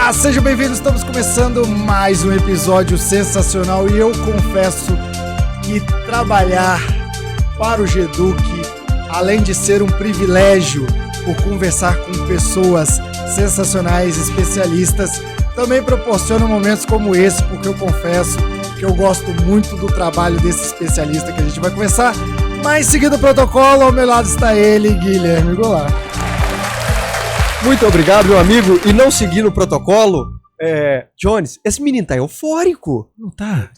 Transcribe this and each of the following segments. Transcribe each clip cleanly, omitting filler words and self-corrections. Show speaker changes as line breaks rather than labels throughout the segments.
Olá, sejam bem-vindos, estamos começando mais um episódio sensacional e eu confesso que trabalhar para o GEDUC, além de ser um privilégio por conversar com pessoas sensacionais, especialistas, também proporciona momentos como esse, porque eu confesso que eu gosto muito do trabalho desse especialista que a gente vai conversar. Mas seguindo o protocolo, ao meu lado está ele, Guilherme Goulart.
Muito obrigado, meu amigo. E não seguindo o protocolo, Jones, esse menino tá eufórico.
Não tá.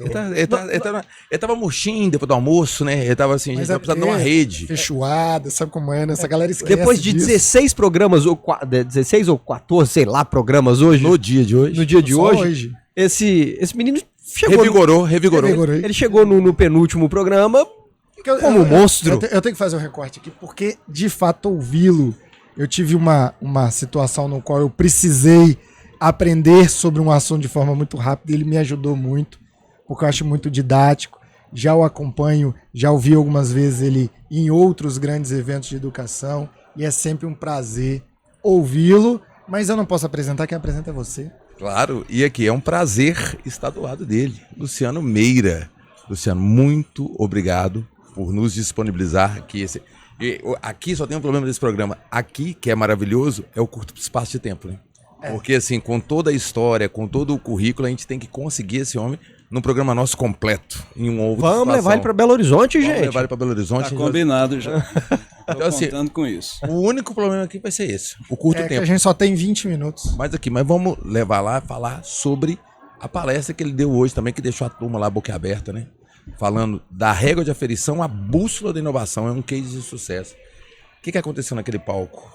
Ele tava murchinho depois do almoço, né? Ele tava assim, a gente tava precisando de uma rede.
Fechada, sabe como é, né? Essa galera esquece
depois de 16 programas, 16 ou 14, sei lá, programas hoje.
No dia de hoje.
Esse menino chegou.
Revigorou.
Ele chegou no penúltimo programa como um monstro.
Eu tenho que fazer um recorte aqui, porque, de fato, ouvi-lo, eu tive uma situação no qual eu precisei aprender sobre um assunto de forma muito rápida e ele me ajudou muito, porque eu acho muito didático. Já o acompanho, já ouvi algumas vezes ele em outros grandes eventos de educação e é sempre um prazer ouvi-lo, mas eu não posso apresentar, quem apresenta é você.
Claro, e aqui é um prazer estar do lado dele, Luciano Meira. Luciano, muito obrigado por nos disponibilizar aqui. Aqui só tem um problema desse programa. Aqui, que é maravilhoso, é o curto espaço de tempo, né? Porque assim, com toda a história, com todo o currículo, a gente tem que conseguir esse homem num programa nosso completo, em um outro
Vamos
situação.
levar ele para Belo Horizonte, gente.
Vamos levar ele para Belo Horizonte.
Tá combinado já.
Então, assim,
contando com isso.
O único problema aqui vai ser esse, o curto tempo.
Que a gente só tem 20 minutos.
Mas vamos levar lá, falar sobre a palestra que ele deu hoje também, que deixou a turma lá boca aberta, né? Falando da régua de aferição, a bússola da inovação, é um case de sucesso. O que aconteceu naquele palco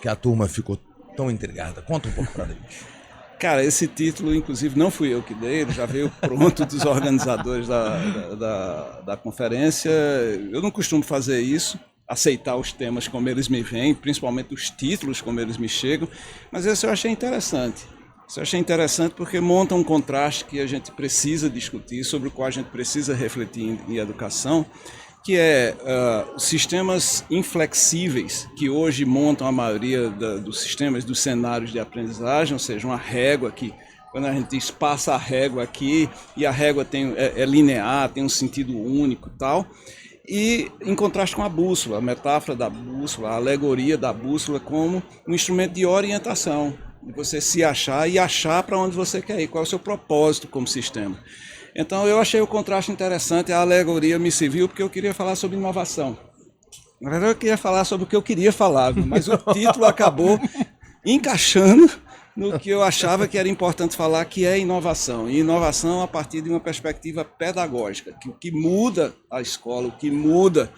que a turma ficou tão intrigada? Conta um pouco pra gente.
Cara, esse título, inclusive, não fui eu que dei, ele já veio pronto dos organizadores da conferência. Eu não costumo fazer isso, aceitar os temas como eles me vêm, principalmente os títulos como eles me chegam, mas esse eu achei interessante. Isso eu achei interessante porque monta um contraste que a gente precisa discutir, sobre o qual a gente precisa refletir em educação, que é os sistemas inflexíveis que hoje montam a maioria dos sistemas, dos cenários de aprendizagem, ou seja, uma régua que, quando a gente diz passa a régua aqui, e a régua é linear, tem um sentido único e tal, e em contraste com a bússola, a metáfora da bússola, a alegoria da bússola como um instrumento de orientação, de você se achar e achar para onde você quer ir, qual é o seu propósito como sistema. Então eu achei o contraste interessante, a alegoria me serviu porque eu queria falar sobre inovação. Na verdade eu queria falar sobre o que eu queria falar, mas o título acabou encaixando no que eu achava que era importante falar, que é inovação. E inovação a partir de uma perspectiva pedagógica, que o que muda a escola, o que muda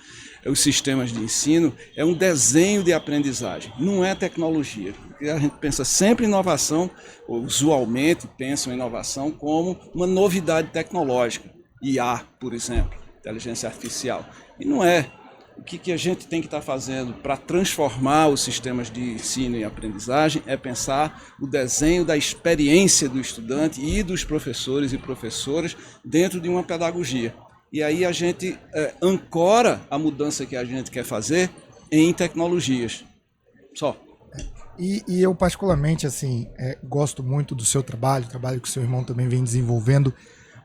os sistemas de ensino é um desenho de aprendizagem, não é tecnologia. Porque a gente pensa sempre em inovação, ou usualmente pensam em inovação como uma novidade tecnológica, IA, por exemplo, inteligência artificial. E não é. O que a gente tem que estar fazendo para transformar os sistemas de ensino e aprendizagem é pensar o desenho da experiência do estudante e dos professores e professoras dentro de uma pedagogia. E aí a gente ancora a mudança que a gente quer fazer em tecnologias. Só.
E eu particularmente assim, gosto muito do seu trabalho, o trabalho que o seu irmão também vem desenvolvendo,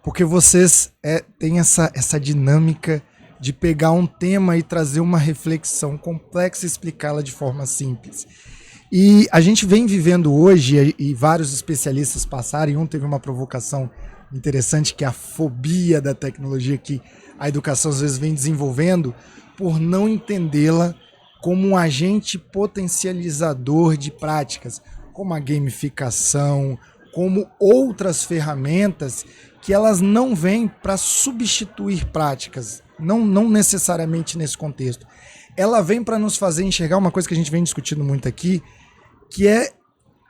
porque vocês têm essa dinâmica de pegar um tema e trazer uma reflexão complexa e explicá-la de forma simples. E a gente vem vivendo hoje, e vários especialistas passaram, e um teve uma provocação interessante, que é a fobia da tecnologia que a educação às vezes vem desenvolvendo, por não entendê-la como um agente potencializador de práticas, como a gamificação, como outras ferramentas que elas não vêm para substituir práticas, não necessariamente nesse contexto. Ela vem para nos fazer enxergar uma coisa que a gente vem discutindo muito aqui, que é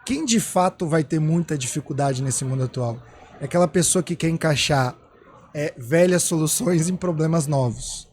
quem de fato vai ter muita dificuldade nesse mundo atual. É aquela pessoa que quer encaixar velhas soluções em problemas novos.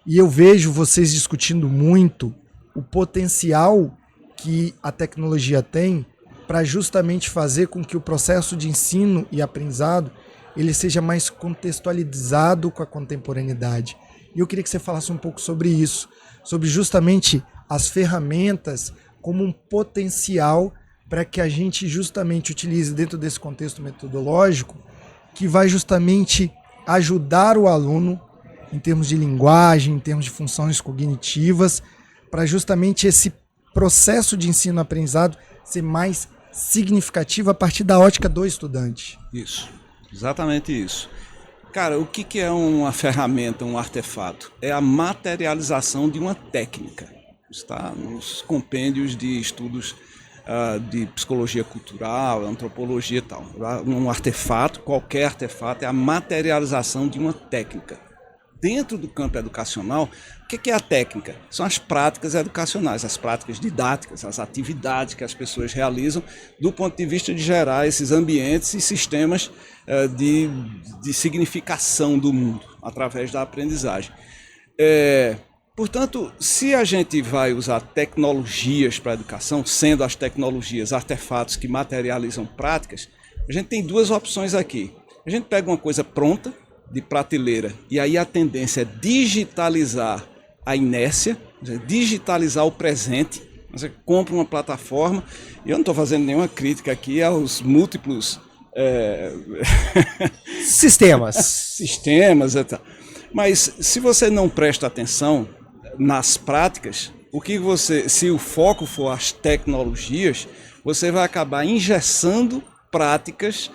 E eu vejo vocês discutindo muito o potencial que a tecnologia tem para justamente fazer com que o processo de ensino e aprendizado ele seja mais contextualizado com a contemporaneidade. E eu queria que você falasse um pouco sobre isso, sobre justamente as ferramentas como um potencial para que a gente justamente utilize dentro desse contexto metodológico, que vai justamente ajudar o aluno em termos de linguagem, em termos de funções cognitivas, para justamente esse processo de ensino-aprendizado ser mais significativo a partir da ótica do estudante.
Isso, exatamente isso. Cara, o que é uma ferramenta, um artefato? É a materialização de uma técnica. Está nos compêndios de estudos de psicologia cultural, antropologia e tal. Um artefato, qualquer artefato, é a materialização de uma técnica. Dentro do campo educacional, o que é a técnica? São as práticas educacionais, as práticas didáticas, as atividades que as pessoas realizam do ponto de vista de gerar esses ambientes e sistemas de significação do mundo através da aprendizagem. Portanto, se a gente vai usar tecnologias para a educação, sendo as tecnologias artefatos que materializam práticas, a gente tem duas opções aqui. A gente pega uma coisa pronta, de prateleira, e aí a tendência é digitalizar a inércia, digitalizar o presente. Você compra uma plataforma, e eu não estou fazendo nenhuma crítica aqui aos múltiplos
sistemas,
etc. Mas se você não presta atenção nas práticas, se o foco for as tecnologias, você vai acabar engessando práticas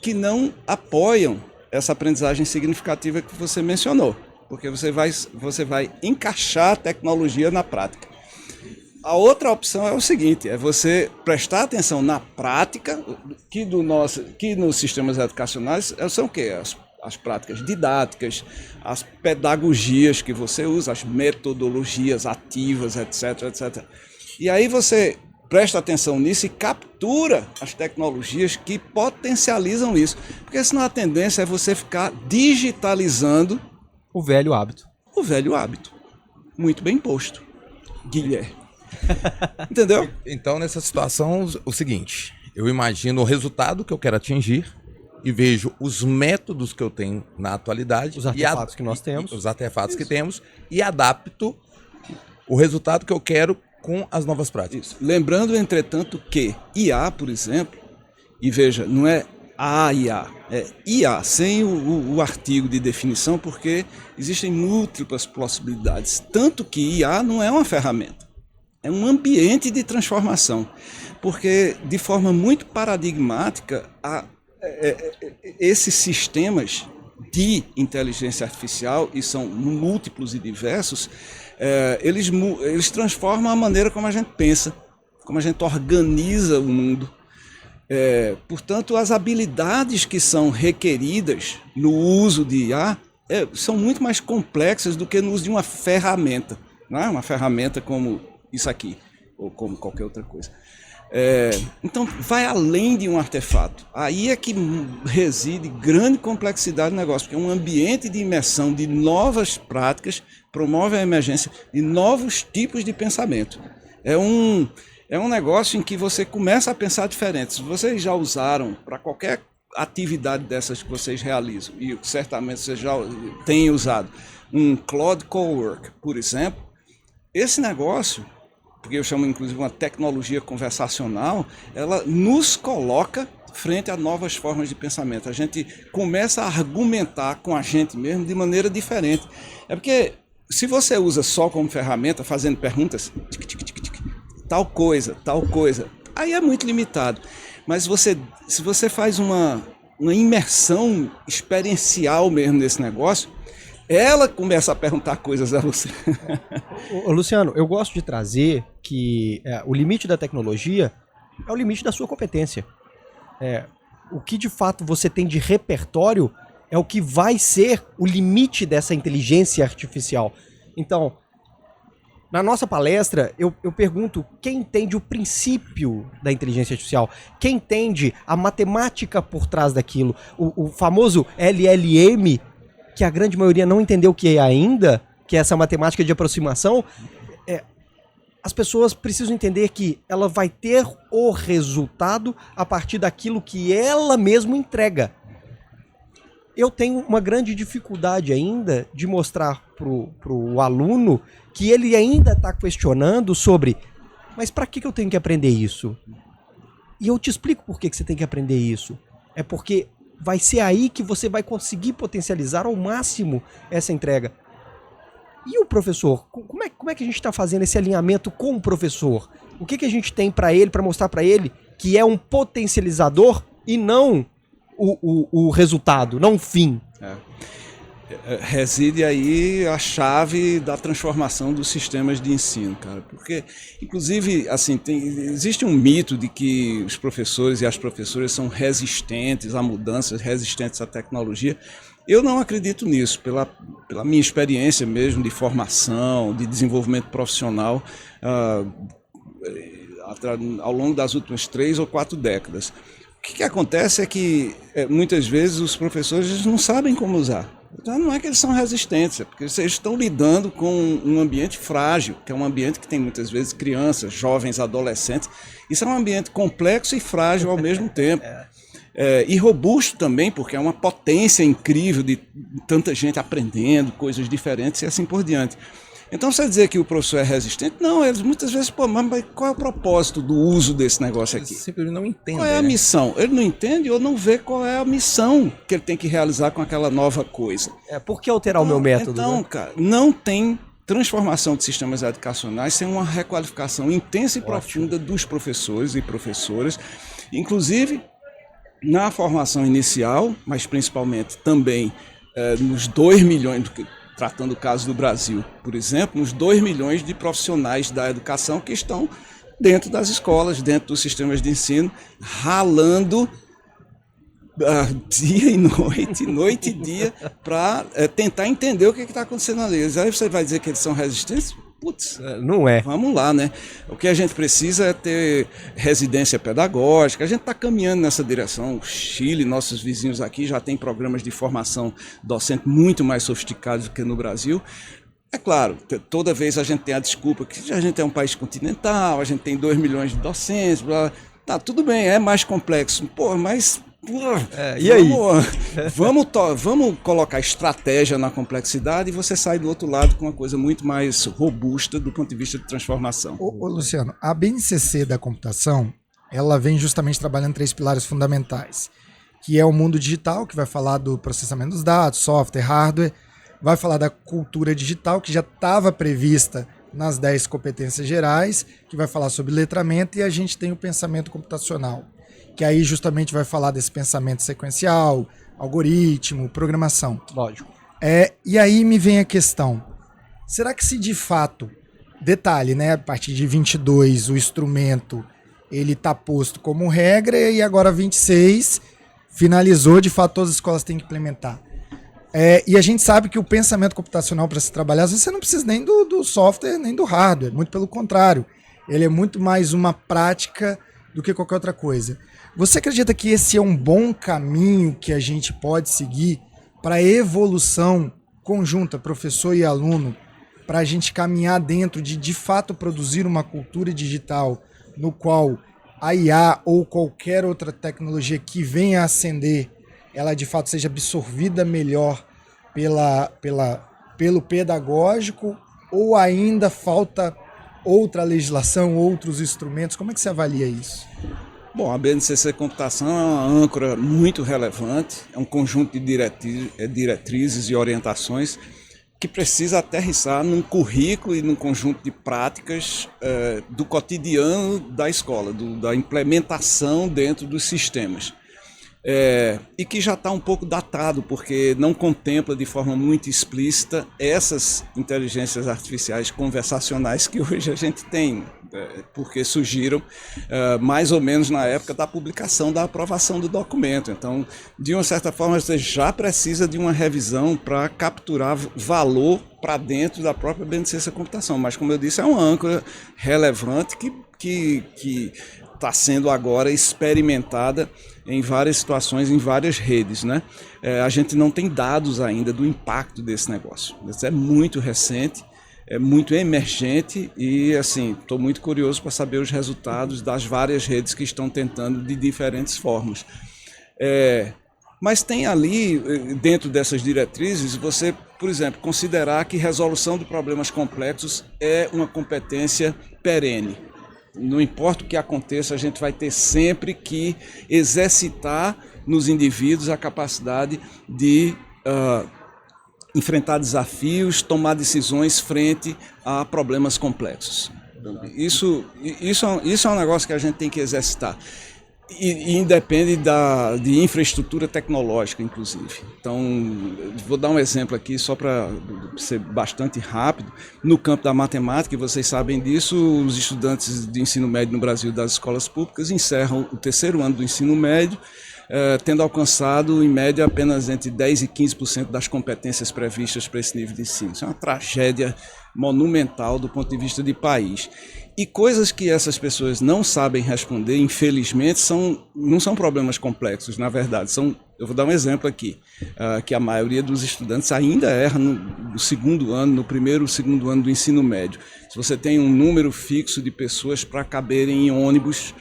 que não apoiam essa aprendizagem significativa que você mencionou, porque você vai encaixar a tecnologia na prática. A outra opção é o seguinte, é você prestar atenção na prática, que nos sistemas educacionais são o quê? As práticas didáticas, as pedagogias que você usa, as metodologias ativas, etc, etc. E aí você presta atenção nisso e captura as tecnologias que potencializam isso. Porque senão a tendência é você ficar digitalizando
o velho hábito.
O velho hábito. Muito bem posto, Guilherme. Entendeu?
Então, nessa situação, o seguinte, eu imagino o resultado que eu quero atingir e vejo os métodos que eu tenho na atualidade.
Os artefatos que nós temos.
Os artefatos que temos e adapto o resultado que eu quero com as novas práticas.
Isso. Lembrando, entretanto, que IA, por exemplo, e veja, não é a IA, é IA, sem o artigo de definição, porque existem múltiplas possibilidades. Tanto que IA não é uma ferramenta, é um ambiente de transformação, porque de forma muito paradigmática, esses sistemas de inteligência artificial, e são múltiplos e diversos, eles transformam a maneira como a gente pensa, como a gente organiza o mundo. Portanto, as habilidades que são requeridas no uso de IA são muito mais complexas do que no uso de uma ferramenta. Não é uma ferramenta como isso aqui, ou como qualquer outra coisa. Então, vai além de um artefato. Aí é que reside grande complexidade do negócio, porque é um ambiente de imersão de novas práticas, promove a emergência de novos tipos de pensamento. É um negócio em que você começa a pensar diferente. Se vocês já usaram para qualquer atividade dessas que vocês realizam, e certamente vocês já têm usado, um Claude Cowork, por exemplo, esse negócio, porque eu chamo inclusive uma tecnologia conversacional, ela nos coloca frente a novas formas de pensamento. A gente começa a argumentar com a gente mesmo de maneira diferente. É porque se você usa só como ferramenta, fazendo perguntas, tal coisa, aí é muito limitado. Mas se você faz uma imersão experiencial mesmo nesse negócio, ela começa a perguntar coisas a você.
Ô, Luciano, eu gosto de trazer que o limite da tecnologia é o limite da sua competência. O que de fato você tem de repertório é o que vai ser o limite dessa inteligência artificial. Então, na nossa palestra, eu pergunto quem entende o princípio da inteligência artificial, quem entende a matemática por trás daquilo, o famoso LLM, que a grande maioria não entendeu o que é ainda, que é essa matemática de aproximação. As pessoas precisam entender que ela vai ter o resultado a partir daquilo que ela mesma entrega. Eu tenho uma grande dificuldade ainda de mostrar pro aluno que ele ainda está questionando sobre mas para que eu tenho que aprender isso? E eu te explico por que você tem que aprender isso. É porque vai ser aí que você vai conseguir potencializar ao máximo essa entrega. E o professor? Como é que a gente está fazendo esse alinhamento com o professor? O que a gente tem para ele, para mostrar para ele que é um potencializador e não o resultado, não o fim?
Reside aí a chave da transformação dos sistemas de ensino, cara. Porque, inclusive, assim, existe um mito de que os professores e as professoras são resistentes a mudanças, resistentes à tecnologia. Eu não acredito nisso, pela minha experiência mesmo de formação, de desenvolvimento profissional ao longo das últimas 3 ou 4 décadas. O que acontece é que muitas vezes os professores não sabem como usar. Então não é que eles são resistentes, é porque vocês estão lidando com um ambiente frágil, que é um ambiente que tem muitas vezes crianças, jovens, adolescentes. Isso é um ambiente complexo e frágil ao mesmo tempo. E robusto também, porque é uma potência incrível de tanta gente aprendendo coisas diferentes e assim por diante. Então, você dizer que o professor é resistente, não, eles muitas vezes, mas qual é o propósito do uso desse negócio aqui?
Eles simplesmente não entendem.
Qual é a missão? Ele não entende ou não vê qual é a missão que ele tem que realizar com aquela nova coisa.
Por que alterar o meu método?
Então,
né?
cara, não tem transformação de sistemas educacionais sem uma requalificação intensa e profunda dos professores e professoras, inclusive na formação inicial, mas principalmente também nos 2 milhões, tratando o caso do Brasil, por exemplo, uns 2 milhões de profissionais da educação que estão dentro das escolas, dentro dos sistemas de ensino, ralando dia e noite e dia, para tentar entender o que está acontecendo ali. Aí você vai dizer que eles são resistentes? Putz,
não é.
Vamos lá, né? O que a gente precisa é ter residência pedagógica, a gente está caminhando nessa direção. O Chile, nossos vizinhos aqui, já tem programas de formação docente muito mais sofisticados do que no Brasil. É claro, toda vez a gente tem a desculpa que a gente é um país continental, a gente tem 2 milhões de docentes, blá, tá, tudo bem, é mais complexo. Pô, mas...
e aí?
Vamos colocar estratégia na complexidade e você sai do outro lado com uma coisa muito mais robusta do ponto de vista de transformação.
Ô Luciano, a BNCC da computação, ela vem justamente trabalhando 3 pilares fundamentais, que é o mundo digital, que vai falar do processamento dos dados, software, hardware, vai falar da cultura digital, que já estava prevista nas 10 competências gerais, que vai falar sobre letramento, e a gente tem o pensamento computacional, que aí justamente vai falar desse pensamento sequencial, algoritmo, programação.
Lógico.
E aí me vem a questão, será que se de fato, detalhe, né, a partir de 22 o instrumento ele está posto como regra e agora 26 finalizou, de fato todas as escolas têm que implementar. E a gente sabe que o pensamento computacional para se trabalhar, às vezes você não precisa nem do software, nem do hardware, muito pelo contrário, ele é muito mais uma prática do que qualquer outra coisa. Você acredita que esse é um bom caminho que a gente pode seguir para a evolução conjunta, professor e aluno, para a gente caminhar dentro de fato produzir uma cultura digital no qual a IA ou qualquer outra tecnologia que venha a ascender, ela de fato seja absorvida melhor pelo pedagógico, ou ainda falta outra legislação, outros instrumentos? Como é que você avalia isso?
Bom, a BNCC Computação é uma âncora muito relevante, é um conjunto de diretrizes e orientações que precisa aterrissar num currículo e num conjunto de práticas do cotidiano da escola, da implementação dentro dos sistemas. E que já está um pouco datado, porque não contempla de forma muito explícita essas inteligências artificiais conversacionais que hoje a gente tem, porque surgiram mais ou menos na época da publicação, da aprovação do documento. Então, de uma certa forma, você já precisa de uma revisão para capturar valor para dentro da própria BNCC Computação. Mas, como eu disse, é uma âncora relevante que está sendo agora experimentada em várias situações, em várias redes, né? A gente não tem dados ainda do impacto desse negócio. Isso é muito recente, é muito emergente e, assim, estou muito curioso para saber os resultados das várias redes que estão tentando de diferentes formas. Mas tem ali, dentro dessas diretrizes, você, por exemplo, considerar que resolução de problemas complexos é uma competência perene. Não importa o que aconteça, a gente vai ter sempre que exercitar nos indivíduos a capacidade de enfrentar desafios, tomar decisões frente a problemas complexos. Isso é um negócio que a gente tem que exercitar. E independe de infraestrutura tecnológica, inclusive. Então, vou dar um exemplo aqui, só para ser bastante rápido. No campo da matemática, e vocês sabem disso, os estudantes de ensino médio no Brasil das escolas públicas encerram o 3º ano do ensino médio, tendo alcançado, em média, apenas entre 10% e 15% das competências previstas para esse nível de ensino. Isso é uma tragédia monumental do ponto de vista de país. E coisas que essas pessoas não sabem responder, infelizmente, não são problemas complexos, na verdade. Eu vou dar um exemplo aqui, que a maioria dos estudantes ainda erra no 2º ano, no 1º ou 2º ano do ensino médio. Se você tem um número fixo de pessoas para caberem em ônibus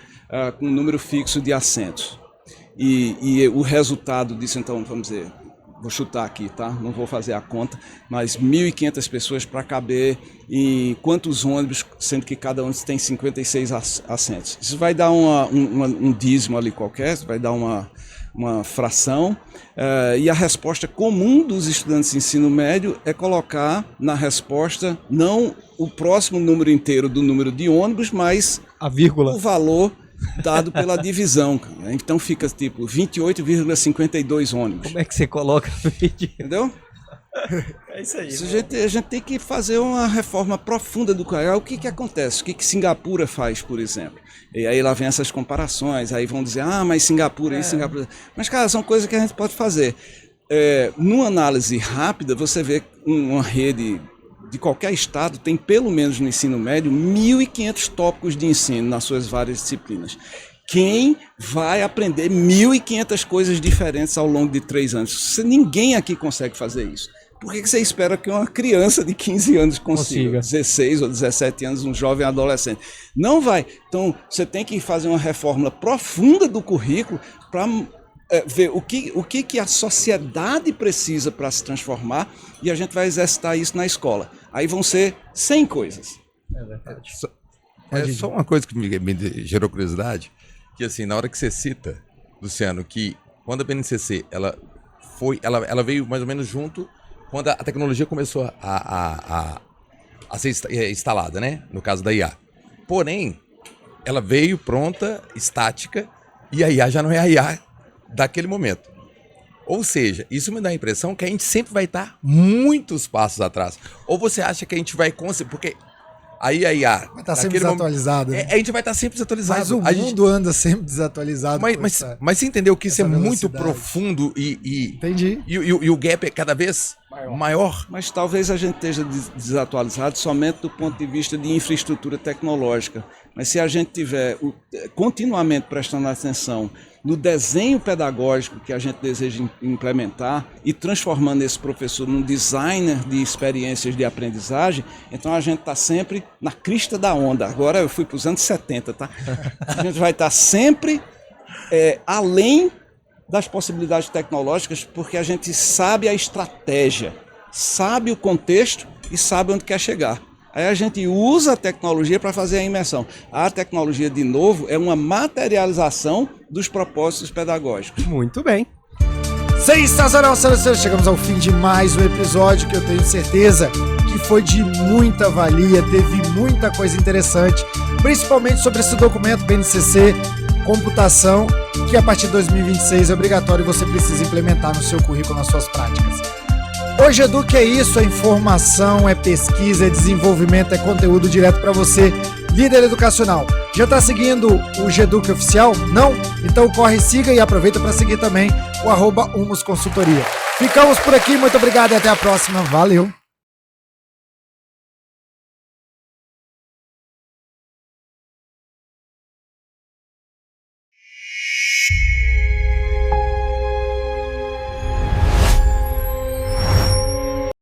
com um número fixo de assentos. E o resultado disso, então, vamos dizer, vou chutar aqui, tá? Não vou fazer a conta, mas 1.500 pessoas para caber em quantos ônibus, sendo que cada ônibus tem 56 assentos. Isso vai dar um dízimo ali qualquer, vai dar uma fração, e a resposta comum dos estudantes de ensino médio é colocar na resposta não o próximo número inteiro do número de ônibus, mas
a vírgula,
o valor dado pela divisão. Então fica tipo 28,52 ônibus.
Como é que você coloca?
Entendeu?
É isso aí.
A gente tem que fazer uma reforma profunda do CAE. O que acontece? O que Singapura faz, por exemplo? E aí lá vem essas comparações, aí vão dizer, mas Singapura, isso, Singapura. Mas, cara, são coisas que a gente pode fazer. Numa análise rápida, você vê uma rede de qualquer estado tem, pelo menos no ensino médio, 1.500 tópicos de ensino nas suas várias disciplinas. Quem vai aprender 1.500 coisas diferentes ao longo de 3 anos? Ninguém aqui consegue fazer isso. Por que você espera que uma criança de 15 anos consiga? 16 ou 17 anos, um jovem adolescente? Não vai. Então, você tem que fazer uma reforma profunda do currículo para ver o que a sociedade precisa para se transformar, e a gente vai exercitar isso na escola. Aí vão ser 100 coisas.
É verdade.
Só uma coisa que me gerou curiosidade, que assim, na hora que você cita, Luciano, que quando a BNCC ela veio mais ou menos junto quando a tecnologia começou a ser instalada, né? No caso da IA. Porém, ela veio pronta, estática, e a IA já não é a IA daquele momento. Ou seja, isso me dá a impressão que a gente sempre vai estar muitos passos atrás. Ou você acha que a gente vai conseguir... Porque aí a IA...
Vai estar sempre desatualizado.
A gente vai estar sempre desatualizado.
Mas o mundo anda sempre desatualizado.
Mas você entendeu que isso é muito profundo e...
Entendi.
E o gap é cada vez maior.
Mas talvez a gente esteja desatualizado somente do ponto de vista de infraestrutura tecnológica. Mas se a gente tiver continuamente prestando atenção no desenho pedagógico que a gente deseja implementar e transformando esse professor num designer de experiências de aprendizagem, então a gente está sempre na crista da onda. Agora eu fui para os anos 70, tá? A gente vai estar sempre além das possibilidades tecnológicas, porque a gente sabe a estratégia, sabe o contexto e sabe onde quer chegar. Aí a gente usa a tecnologia para fazer a imersão. A tecnologia, de novo, é uma materialização dos propósitos pedagógicos.
Muito bem.
Sensacional, senhoras e senhores. Chegamos ao fim de mais um episódio que eu tenho certeza que foi de muita valia, teve muita coisa interessante, principalmente sobre esse documento BNCC Computação, que a partir de 2026 é obrigatório e você precisa implementar no seu currículo, nas suas práticas. Hoje Eduque é isso, é informação, é pesquisa, é desenvolvimento, é conteúdo direto para você, líder educacional. Já está seguindo o Geduque Oficial? Não? Então corre, siga e aproveita para seguir também o @humusconsultoria. Ficamos por aqui, muito obrigado e até a próxima. Valeu!